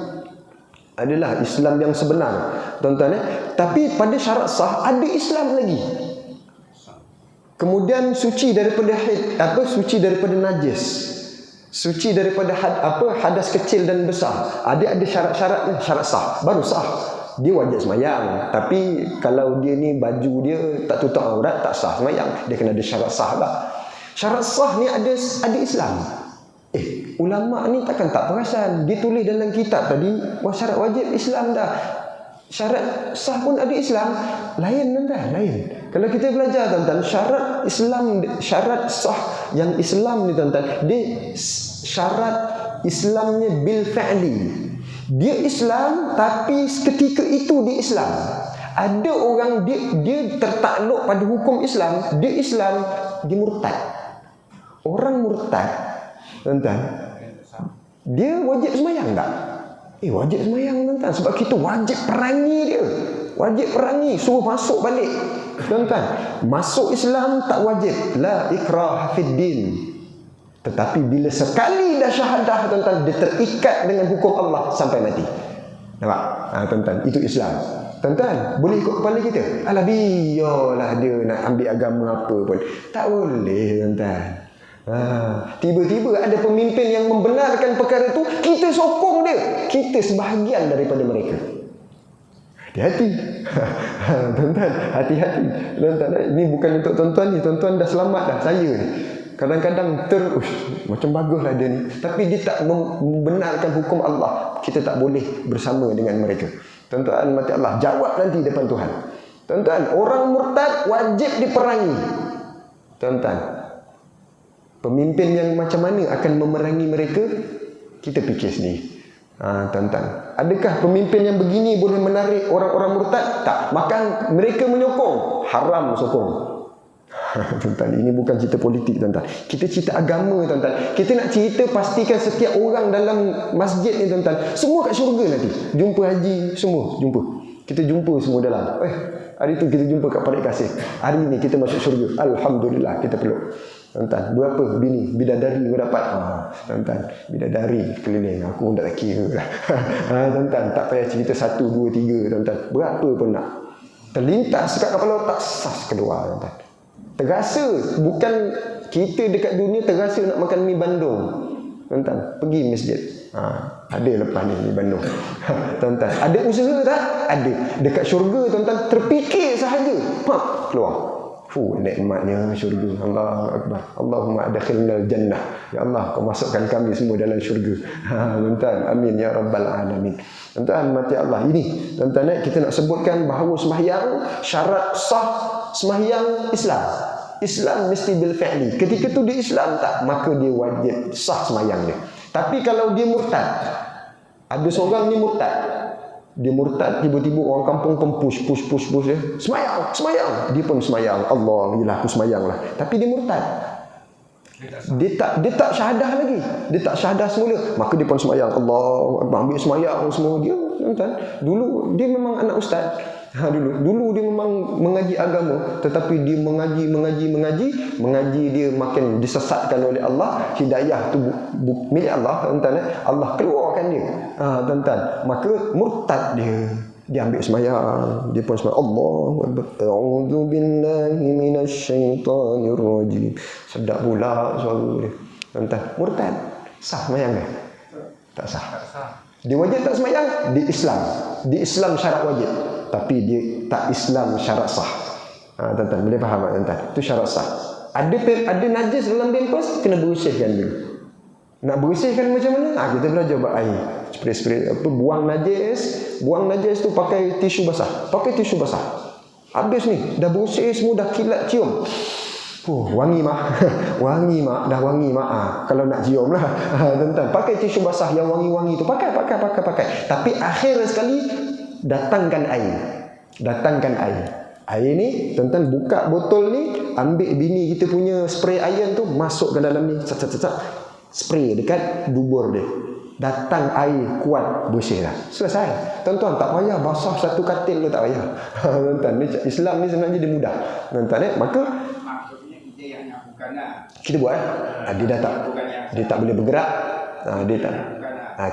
adalah Islam yang sebenar, tuan-tuan. Tapi pada syarat sah ada Islam lagi. Kemudian suci daripada suci daripada najis, suci daripada hadas kecil dan besar. Ada syarat-syaratnya, syarat sah, baru sah. Dia wajib semayang. Tapi kalau dia ni baju dia tak tutup aurat, tak sah semayang. Dia kena ada syarat sah lah. Syarat sah ni ada Islam. Ulama ni takkan tak perasan. Dia tulis dalam kitab tadi, syarat wajib Islam dah. Syarat sah pun ada Islam. Lain tuan-tuan, lain. Kalau kita belajar tuan-tuan, syarat Islam, syarat sah yang Islam ni tuan-tuan, dia syarat Islamnya bil fi'li. Dia Islam tapi ketika itu dia Islam. Ada orang dia tertakluk pada hukum Islam, dia Islam, dia murtad. Orang murtad, tuan-tuan, dia wajib semayang tak? Wajib semayang tuan-tuan. Sebab kita wajib perangi dia. Wajib perangi, suruh masuk balik. Tuan-tuan, masuk Islam tak wajib. La ikraha fid din. Tetapi bila sekali dah syahadah tuan-tuan, dia terikat dengan hukum Allah sampai mati. Nampak? Tuan-tuan, itu Islam. Tuan-tuan, boleh ikut kepala kita? Alah, biarlah dia nak ambil agama apa pun. Tak boleh tuan-tuan. Tiba-tiba ada pemimpin yang membenarkan perkara itu, kita sokong dia. Kita sebahagian daripada mereka. Hati-hati. Tuan-tuan, hati-hati. Tuan-tuan, ini bukan untuk tuan-tuan ni. Tuan-tuan dah selamat dah. Saya ni kadang-kadang macam baguslah dia ni, tapi dia tak membenarkan hukum Allah. Kita tak boleh bersama dengan mereka. Tuan-tuan mati Allah, jawab nanti depan Tuhan. Tuan-tuan, orang murtad wajib diperangi. Tuan-tuan, pemimpin yang macam mana akan memerangi mereka? Kita fikir sendiri. Tuan-tuan, adakah pemimpin yang begini boleh menarik orang-orang murtad? Tak. Maka mereka menyokong. Haram sokong. Tuan-tuan, ini bukan cerita politik tuan-tuan. Kita cerita agama tuan-tuan. Kita nak cerita pastikan setiap orang dalam masjid ni tuan-tuan, semua kat syurga nanti. Jumpa haji, semua jumpa. Kita jumpa semua dalam. Hari tu kita jumpa kat Parit Kasih. Hari ni kita masuk syurga. Alhamdulillah, kita peluk. Tuan-tuan, berapa bidadari kau dapat? Tuan-tuan, bidadari keliling. Aku pun tak kira lah. Tuan-tuan, tak payah cerita 1, 2, 3 tuan-tuan. Berapa pun nak. Terlintas kat kepala otak, sas kedua tuan-tuan. Terasa, bukan kita dekat dunia terasa nak makan mi Bandung. Tuan-tuan, pergi masjid. Ada lepas ni mi Bandung. Tuan-tuan, ada usaha tak? Ada. Dekat syurga tuan-tuan, terfikir sahaja, keluar. Nikmatnya syurga. Allahu Akbar. Allahumma adkhilnal jannah. Ya Allah, kau masukkan kami semua dalam syurga. Tuan-tuan, amin ya rabbal alamin. Tuan-tuan, mati Allah. Ini tuan-tuan, kita nak sebutkan bahawa sembahyang, syarat sah sembahyang Islam. Islam mesti bil fi'li. Ketika tu dia Islam tak, maka dia wajib sah sembahyang dia. Tapi kalau dia murtad, ada seorang ni murtad. Dia murtad, tiba-tiba orang kampung pun push dia. Semayang. Dia pun semayang. Allah, yelah aku semayang lah. Tapi dia murtad. Dia tak syahadah lagi. Dia tak syahadah semula. Maka dia pun semayang. Allah, ambil semayang semua dia. Dulu dia memang anak ustaz. Dulu dia memang mengaji agama, tetapi dia mengaji dia makin disesatkan oleh Allah. Hidayah tu milik Allah, tuan-tuan. Allah keluarkan dia. Tuan-tuan, maka murtad dia ambil semayang, dia pun semayang. Allahu Akbar. A'udzu billahi minasyaitonir rajim. Sedap pula suara dia. Tuan-tuan, murtad. Sah semayang dia? Tak sah. Dia wajib tak semayang? Di Islam syarat wajib. Tapi dia tak Islam syarat sah. Tuan-tuan, boleh faham tak tuan-tuan? Itu syarat sah. Ada najis dalam pampers, kena bersihkan dulu. Nak bersihkan macam mana? Kita belajar buat air. Spray buang najis tu pakai tisu basah. Habis ni, dah bersih semua, dah kilat cium. Oh, wangi mak. Wangi mak, dah wangi mak. Kalau nak cium lah. Tuan-tuan, pakai tisu basah yang wangi-wangi tu. Pakai. Tapi akhir sekali, datangkan air. Air ni, tuan-tuan buka botol ni, ambil bini kita punya spray iron tu, masuk ke dalam ni. Spray dekat dubur dia. Datang air kuat, bersih dah. Selesai. Tuan-tuan, tak payah basah satu katil tu, tak payah. Tuan-tuan, Islam ni sebenarnya dia mudah. Tuan-tuan, maka kita buat dia tak boleh bergerak.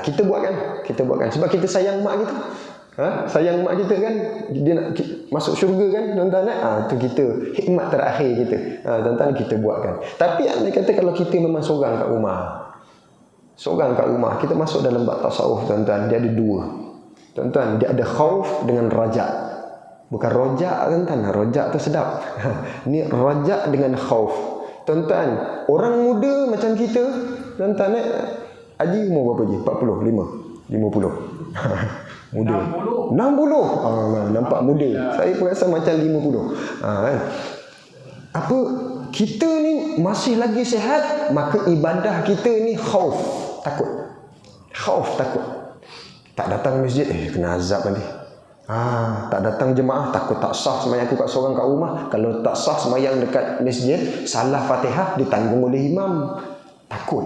Kita buatkan sebab kita sayang mak kita. Sayang mak kita kan, dia nak masuk syurga kan, tuan-tuan. Tu kita hikmat terakhir kita. Tuan-tuan, kita buatkan. Tapi anda kata kalau kita memang seorang kat rumah, kita masuk dalam bab tasawuf, tuan-tuan, dia ada dua. Tuan-tuan, dia ada khauf dengan rajak. Bukan rojak, tuan-tuan. Rojak tu sedap. Ni rajak dengan khauf. Tuan-tuan, orang muda macam kita, tuan-tuan, Haji umur berapa je? 45, 50. Muda. 60. Nampak muda. Saya pun rasa macam 50. Apa? Kita ni masih lagi sihat, maka ibadah kita ni khauf, takut. Tak datang masjid, kena azab nanti. Tak datang jemaah, takut tak sah sembahyang aku kat seorang kat rumah. Kalau tak sah sembahyang dekat masjid, salah Fatihah ditanggung oleh imam.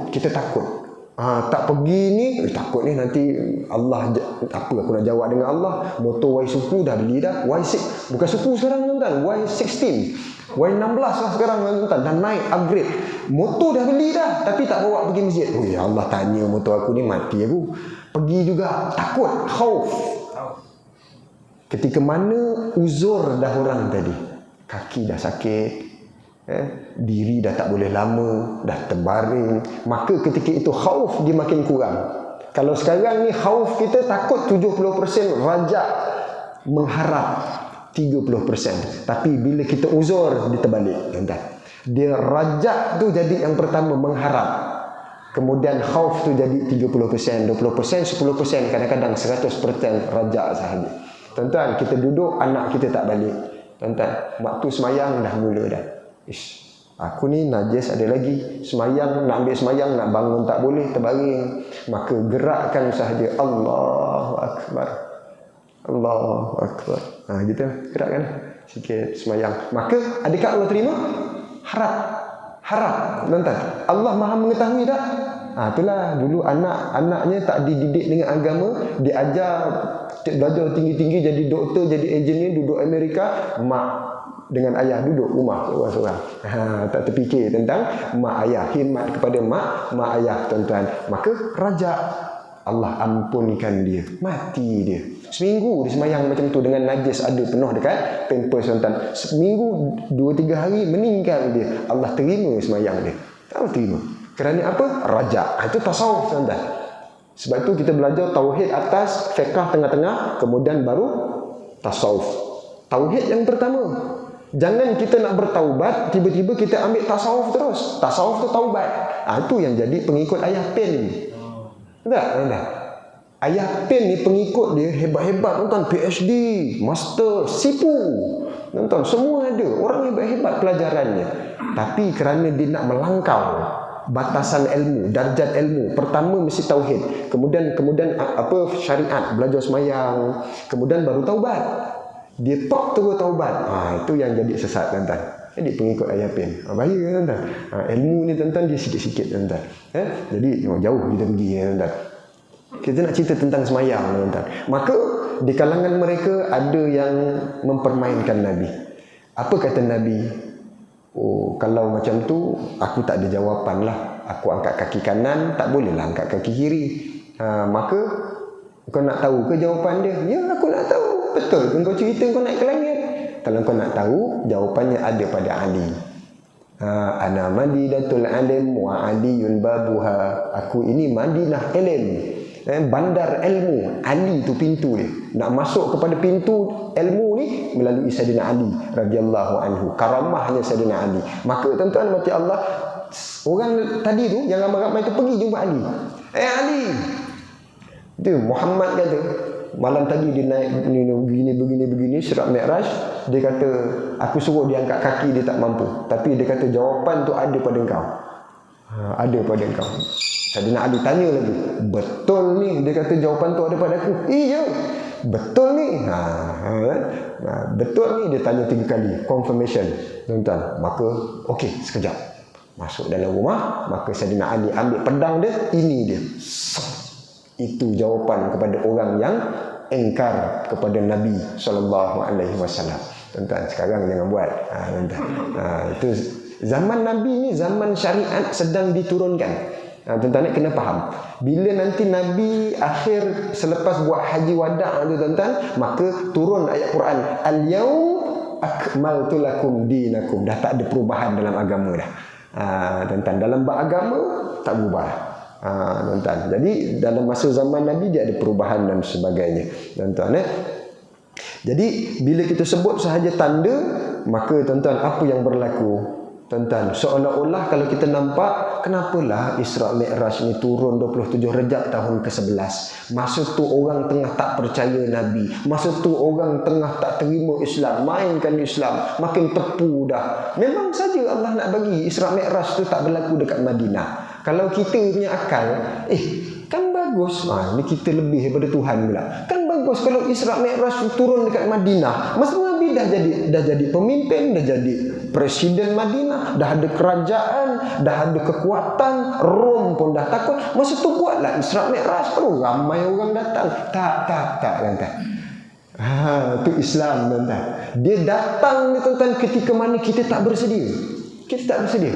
Kita takut. Tak pergi ni, takut ni nanti Allah, apa aku nak jawab dengan Allah. Motor Y suku dah beli dah, Y6, bukan suku sekarang tuan-tuan, Y16, Y16 lah sekarang tuan-tuan, dah naik upgrade. Motor dah beli dah, tapi tak bawa pergi masjid. Ya Allah, tanya motor aku ni mati aku. Pergi juga, takut, khauf. Ketika mana uzur dah orang tadi, kaki dah sakit, diri dah tak boleh lama, dah terbaring, maka ketika itu khauf dia makin kurang. Kalau sekarang ni khauf kita takut 70%, rajak mengharap 30%. Tapi bila kita uzur, dia terbalik, tuan-tuan. Dia rajak tu jadi yang pertama, mengharap. Kemudian khauf tu jadi 30%, 20%, 10%, kadang-kadang 100% rajak sahaja. Tuan-tuan, kita duduk, anak kita tak balik. Tuan-tuan, waktu semayang dah mula dah. Aku ni najis ada lagi. Semayang, nak ambil semayang, nak bangun tak boleh, terbaring. Maka gerakkan sahaja. Allahu Akbar. Allahu Akbar. Gitu, gerakkan sikit semayang. Maka, adakah Allah terima? Harap. Tuan-tuan, Allah Maha mengetahui tak? Itulah dulu anaknya tak dididik dengan agama, diajar belajar tinggi-tinggi, jadi doktor, jadi engineer, duduk Amerika, mak dengan ayah duduk rumah seorang-seorang. Tak terfikir tentang mak ayah, khidmat kepada mak ayah, tuan-tuan. Maka raja Allah ampunkan dia, mati dia. Seminggu dia semayang macam tu dengan najis ada penuh dekat pampers, tuan-tuan. Seminggu 2-3 hari meninggal dia. Allah terima semayang dia. Allah terima. Kerana apa? Raja. Itu tasawuf, tuan-tuan. Sebab itu kita belajar tauhid atas, fiqh tengah-tengah, kemudian baru tasawuf. Tauhid yang pertama. Jangan kita nak bertaubat, tiba-tiba kita ambil tasawuf terus. Tasawuf tu taubat. Itu yang jadi pengikut ayah pen. Tak? Ayah pen ni pengikut dia hebat-hebat, tuan-tuan. PhD, master, sipu. Tuan-tuan, semua ada. Orang hebat-hebat pelajarannya. Tapi kerana dia nak melangkau batasan ilmu, darjat ilmu, pertama mesti tauhid, kemudian syariat, belajar semayang, kemudian baru taubat. Dia terus taubat. Itu yang jadi sesat, tuan-tuan. Jadi pengikut ayah pen. Bahaya, tuan-tuan. Ilmu ni, tuan-tuan, dia sikit-sikit, tuan-tuan. Jadi jauh kita pergi, tuan-tuan. Kita nak cerita tentang semayang, tuan-tuan. Maka di kalangan mereka ada yang mempermainkan Nabi. Apa kata Nabi? Kalau macam tu, aku tak ada jawapan lah. Aku angkat kaki kanan, tak bolehlah angkat kaki kiri. Maka kau nak tahu ke jawapan dia? Ya, aku nak tahu. Betul ke kau cerita kau naik ke langit? Kalau kau nak tahu, jawapannya ada pada Ali. Ana Madinatul Alim wa Aliyun babuha. Aku ini Madinah Ilm, bandar ilmu. Ali tu pintu dia. Nak masuk kepada pintu ilmu ni melalui Sayyidina Ali radhiyallahu anhu. Karamahnya Sayyidina Ali. Maka tuan-tuan mati Allah, orang tadi tu yang ramai-ramai tu pergi jumpa Ali. Ali. Tu Muhammad kata, malam tadi dia naik begini Isra Mi'raj, dia kata aku suruh dia angkat kaki, dia tak mampu, tapi dia kata jawapan tu ada pada engkau. Ada pada engkau. Saidina Ali tanya lagi, betul ni? Dia kata jawapan tu ada pada aku. Iya, betul ni. Betul ni, dia tanya 3 kali, confirmation, tuan-tuan. Maka okey, sekejap masuk dalam rumah, maka Saidina Ali ambil pedang dia, ini dia. Itu jawapan kepada orang yang engkar kepada Nabi SAW. Tuan-tuan, sekarang jangan buat. Itu zaman Nabi ni, zaman syariat sedang diturunkan. Tuan-tuan kena faham, bila nanti Nabi akhir selepas buat haji wada' tu tuan-tuan, maka turun ayat Quran, al-yaum akmaltu lakum dinakum. Dah tak ada perubahan dalam agama dah. Tuan-tuan, dalam beragama tak berubah. Tuan-tuan, jadi dalam masa zaman Nabi dia ada perubahan dan sebagainya, tuan-tuan. Jadi bila kita sebut sahaja tanda, maka tuan-tuan apa yang berlaku? Tuan-tuan, seolah-olah kalau kita nampak, kenapalah Isra Mi'raj ni turun 27 Rejab tahun ke-11. Masa tu orang tengah tak percaya Nabi. Masa tu orang tengah tak terima Islam, mainkan Islam, makin tepu dah. Memang saja Allah nak bagi Isra Mi'raj tu tak berlaku dekat Madinah. Kalau kita punya akal, kan bagus. Ni kita lebih daripada Tuhan pula. Kan bagus kalau Isra Mi'raj turun dekat Madinah. Masa Nabi dah jadi pemimpin, dah jadi presiden Madinah, dah ada kerajaan, dah ada kekuatan, Rom pun dah takut. Masa tu buatlah Isra Mi'raj, perlu ramai orang datang. Tak tuan-tuan. Itu Islam, tuan-tuan. Dia datang ni tuan-tuan ketika mana kita tak bersedia. Kita tak bersedia.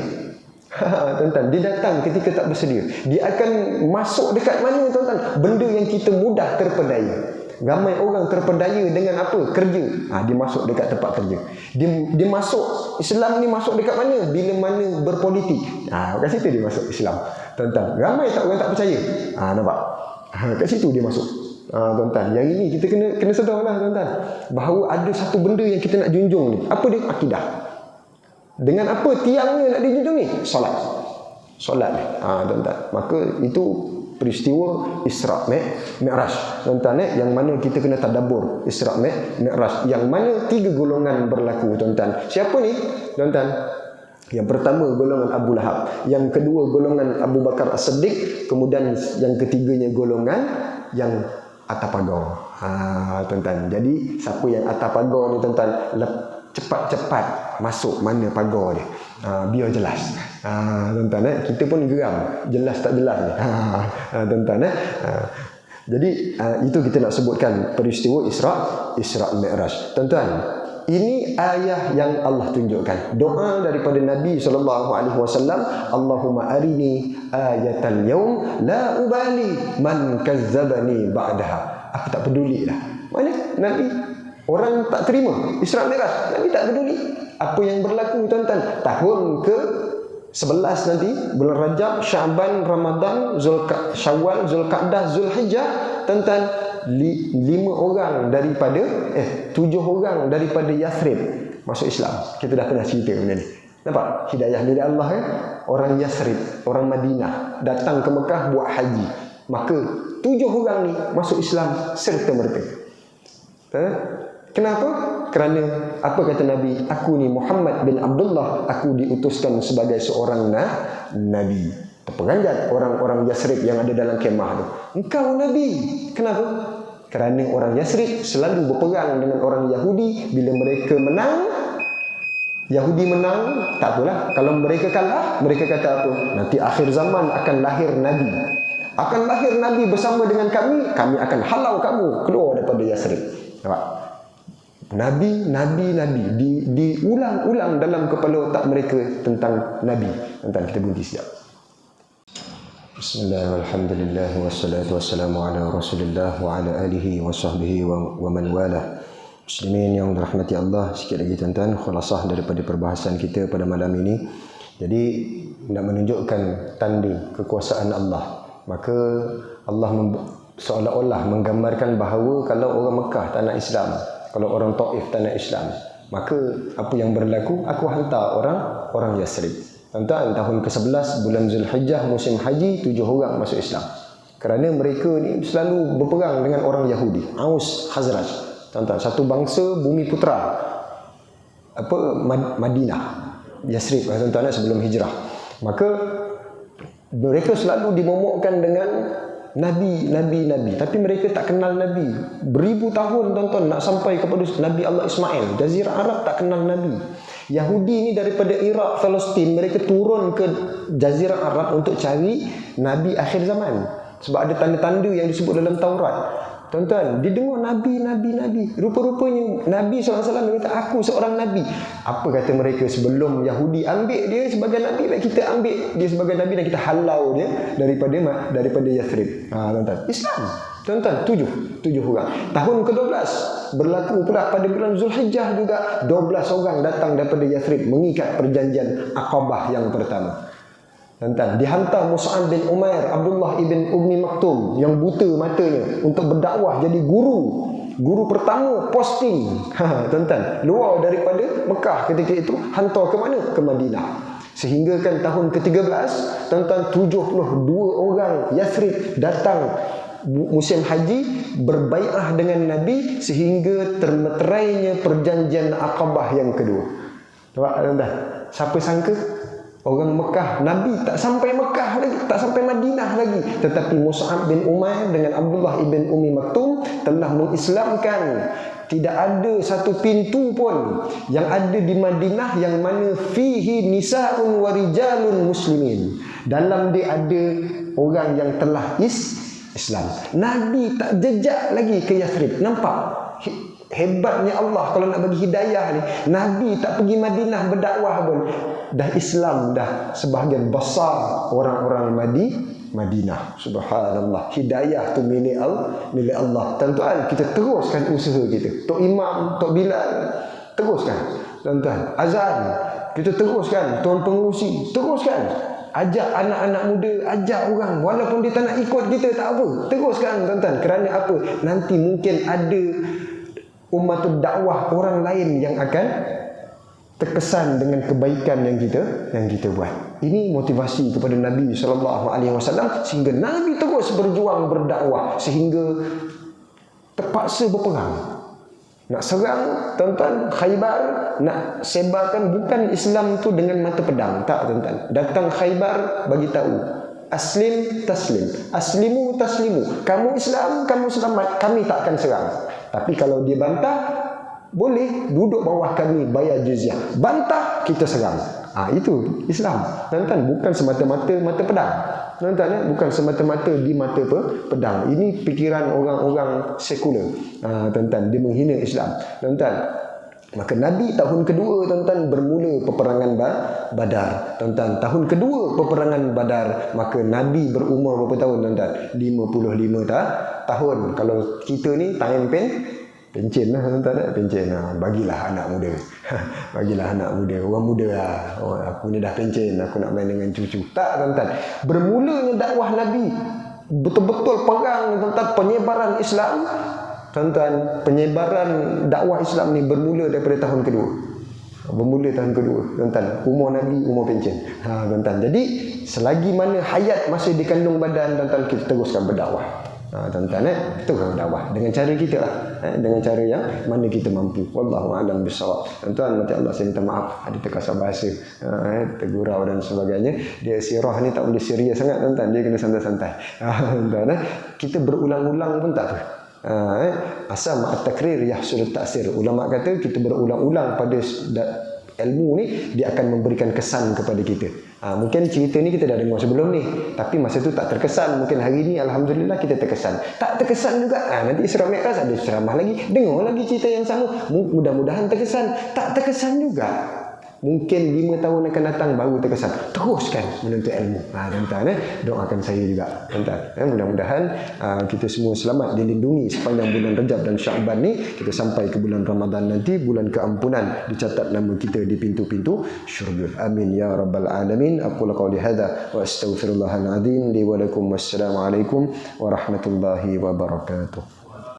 Tuan-tuan, dia datang ketika tak bersedia. Dia akan masuk dekat mana tuan-tuan? Benda yang kita mudah terpedaya. Ramai orang terpedaya dengan apa? Kerja. Dia masuk dekat tempat kerja. Dia masuk, Islam ni masuk dekat mana? Bila mana berpolitik. Kat situ dia masuk Islam. Tuan-tuan, ramai tak orang tak percaya. Nampak? Kat situ dia masuk. Tuan-tuan, yang ini kita kena sedarlah tuan-tuan, bahawa ada satu benda yang kita nak junjung ni. Apa dia? Akidah. Dengan apa tiangnya nak dijunjung ni? Solat ni. Tuan-tuan, maka itu peristiwa Isra Mi'raj, tuan-tuan, yang mana kita kena tadabbur Isra Mi'raj, yang mana 3 golongan berlaku, tuan-tuan. Siapa ni, tuan-tuan? Yang pertama golongan Abu Lahab, yang kedua golongan Abu Bakar As-Siddiq, kemudian yang ketiganya golongan yang atas pagar. Tuan-tuan, jadi siapa yang atas pagar ni, tuan-tuan, cepat-cepat masuk mana pagar dia, biar jelas. Tuan-tuan, kita pun geram, jelas tak jelas ni. Tuan-tuan, jadi itu kita nak sebutkan peristiwa Isra Mi'raj. Tuan-tuan, ini ayah yang Allah tunjukkan. Doa daripada Nabi SAW, Allahumma arini ayatal yaum la ubali man kazzabani ba'daha. Aku tak peduli dah. Mana Nabi? Orang tak terima Isra Mi'raj, Nabi tak peduli. Apa yang berlaku, tuan-tuan? Tahun ke-11 nanti, bulan Rajab, Syaban, Ramadan, Syawal, Zulqa'dah, Zulhijjah, tuan-tuan, 7 orang daripada Yathrib masuk Islam. Kita dah pernah cerita benda ni. Nampak? Hidayah dari Allah kan? Orang Yathrib, orang Madinah, datang ke Mekah buat haji. Maka 7 orang ni masuk Islam serta merta. Kenapa? Kerana apa kata Nabi? Aku ni Muhammad bin Abdullah, aku diutuskan sebagai seorang Nabi. Terperanjat orang-orang Yathrib yang ada dalam kemah tu. Engkau Nabi. Kenapa? Kerana orang Yathrib selalu berperang dengan orang Yahudi. Bila mereka menang, Yahudi menang, tak apalah. Kalau mereka kalah, mereka kata apa? Nanti akhir zaman akan lahir Nabi. Akan lahir Nabi bersama dengan kami akan halau kamu keluar daripada Yathrib. Nampak? Nabi diulang-ulang dalam kepala otak mereka tentang Nabi. Tentang kita berhenti sekejap. Bismillah, alhamdulillah, wassalatu wassalamu ala rasulillah wa ala alihi wa sahbihi wa man wala. Muslimin yang dirahmati Allah, sikit lagi tuan-tuan, khulasah daripada perbahasan kita pada malam ini. Jadi nak menunjukkan tanda kekuasaan Allah. Maka Allah seolah-olah menggambarkan bahawa kalau orang Mekah tak nak Islam, kalau orang Taif tak nak Islam, maka apa yang berlaku? Aku hantar orang Yathrib. Tuan-tuan, tahun ke-11 bulan Zulhijjah musim haji, 7 orang masuk Islam. Kerana mereka ni selalu berperang dengan orang Yahudi, Aus, Khazraj. Tuan-tuan, satu bangsa bumi putera Madinah, Yasrib tuan-tuan, sebelum hijrah. Maka mereka selalu dimomokkan dengan Nabi, tapi mereka tak kenal Nabi. Beribu tahun tuan-tuan nak sampai kepada Nabi Allah Ismail. Jazirah Arab tak kenal Nabi. Yahudi ni daripada Iraq, Palestin, mereka turun ke Jazirah Arab untuk cari Nabi akhir zaman. Sebab ada tanda-tanda yang disebut dalam Taurat. Tuan-tuan, dia dengar Nabi. Rupa-rupanya Nabi SAW kata, aku seorang Nabi. Apa kata mereka sebelum Yahudi ambil dia sebagai Nabi, baik kita ambil dia sebagai Nabi dan kita halau dia daripada Yathrib. Tuan-tuan, Islam. Tuan-tuan, tujuh orang. Tahun ke-12 berlaku pula pada bulan Zulhijjah juga, 12 orang datang daripada Yathrib mengikat perjanjian Aqabah yang pertama. Tuan-tuan, dihantar Mus'ab bin Umair, Abdullah ibn Ummi Maktum yang buta matanya untuk berdakwah jadi guru pertama posting. Tuan-tuan, luar daripada Mekah ketika itu, hantar ke mana? Ke Madinah. Sehingga kan tahun ke-13, tuan-tuan, 72 orang Yathrib datang musim haji berbai'ah dengan Nabi sehingga termeterainya perjanjian Aqabah yang kedua. Tuan-tuan, siapa sangka orang Mekah, Nabi tak sampai Mekah lagi, tak sampai Madinah lagi, tetapi Mus'ab bin Umair dengan Abdullah ibn Ummi Maktum telah mengislamkan. Tidak ada satu pintu pun yang ada di Madinah yang mana fihi nisa'un wa rijalun muslimin. Dalam dia ada orang yang telah Islam. Nabi tak jejak lagi ke Yathrib. Nampak hebatnya Allah kalau nak bagi hidayah ni. Nabi tak pergi Madinah berdakwah pun, dah Islam dah sebahagian besar orang-orang Madinah. Subhanallah, hidayah tu milik Allah. Tuan-tuan, kita teruskan usaha kita. Tok Imam, Tok Bilal, teruskan. Tuan-tuan, azan kita teruskan. Tuan pengurusi, teruskan. Ajak anak-anak muda, ajak orang, walaupun dia tak nak ikut kita, tak apa, teruskan tuan-tuan. Kerana apa? Nanti mungkin ada umatul dakwah orang lain yang akan terkesan dengan kebaikan yang kita buat. Ini motivasi kepada Nabi SAW, sehingga Nabi terus berjuang berdakwah sehingga terpaksa berperang. Nak serang tuan-tuan Khaybar, nak sebarkan bukan Islam tu dengan mata pedang, tak tuan-tuan. Datang Khaybar bagi tahu, aslim taslim, aslimu taslimu, kamu Islam, kamu selamat, kami tak akan serang. Tapi kalau dia bantah, boleh duduk bawah kami, bayar jizyah. Bantah, kita serang. Itu Islam. Tuan-tuan, bukan semata-mata mata pedang. Tuan-tuan, bukan semata-mata di mata pedang. Ini pikiran orang-orang sekular. Tuan-tuan, dia menghina Islam. Tuan-tuan, maka Nabi tahun kedua tuan-tuan bermula peperangan Badar. Tuan-tuan, tahun kedua peperangan Badar, maka Nabi berumur berapa tahun tuan-tuan? 55 tahun. Kalau kita ni tangan pencen lah tuan-tuan, pencen lah. Bagilah anak muda. Bagilah anak muda, orang muda lah. Aku ni dah pencen, aku nak main dengan cucu. Tak tuan-tuan. Bermulanya dakwah Nabi, betul-betul perang tuan-tuan, penyebaran Islam. Tuan-tuan, penyebaran dakwah Islam ni bermula daripada tahun kedua. Bermula tahun kedua, tuan-tuan. Umur Nabi, umur pencen. Tuan-tuan. Jadi, selagi mana hayat masih dikandung badan, tuan-tuan, kita teruskan berdakwah. Tuan-tuan, teruskan berdakwah dengan cara kita lah. Dengan cara yang mana kita mampu. Wallahu a'lam bishawab. Tuan-tuan, nanti Allah saya minta maaf ada terkasar bahasa, tergurau dan sebagainya. Dia sirah ni tak boleh serius sangat tuan-tuan, dia kena santai-santai. Tuan-tuan, kita berulang-ulang pun tak apa. Asal ma'at takrir yahsul ta'sir. Ulama kata kita berulang-ulang pada ilmu ni, dia akan memberikan kesan kepada kita. Mungkin cerita ni kita dah dengar sebelum ni, tapi masa tu tak terkesan. Mungkin hari ni alhamdulillah kita terkesan. Tak terkesan juga, nanti Isra Mi'raj ada ceramah lagi, dengar lagi cerita yang sama, mudah-mudahan terkesan. Tak terkesan juga, mungkin 5 tahun akan datang baru terkesan. Teruskan menuntut ilmu. Tuan-tuan, doakan saya juga tuan-tuan. Mudah-mudahan kita semua selamat, dilindungi sepanjang bulan Rajab dan Sya'ban ni. Kita sampai ke bulan Ramadan nanti, bulan keampunan, dicatat nama kita di pintu-pintu syurga. Amin ya rabbal alamin. Aqulu qawli hadza wa astaghfirullahal azim li wa lakum. Wassalamualaikum warahmatullahi wabarakatuh.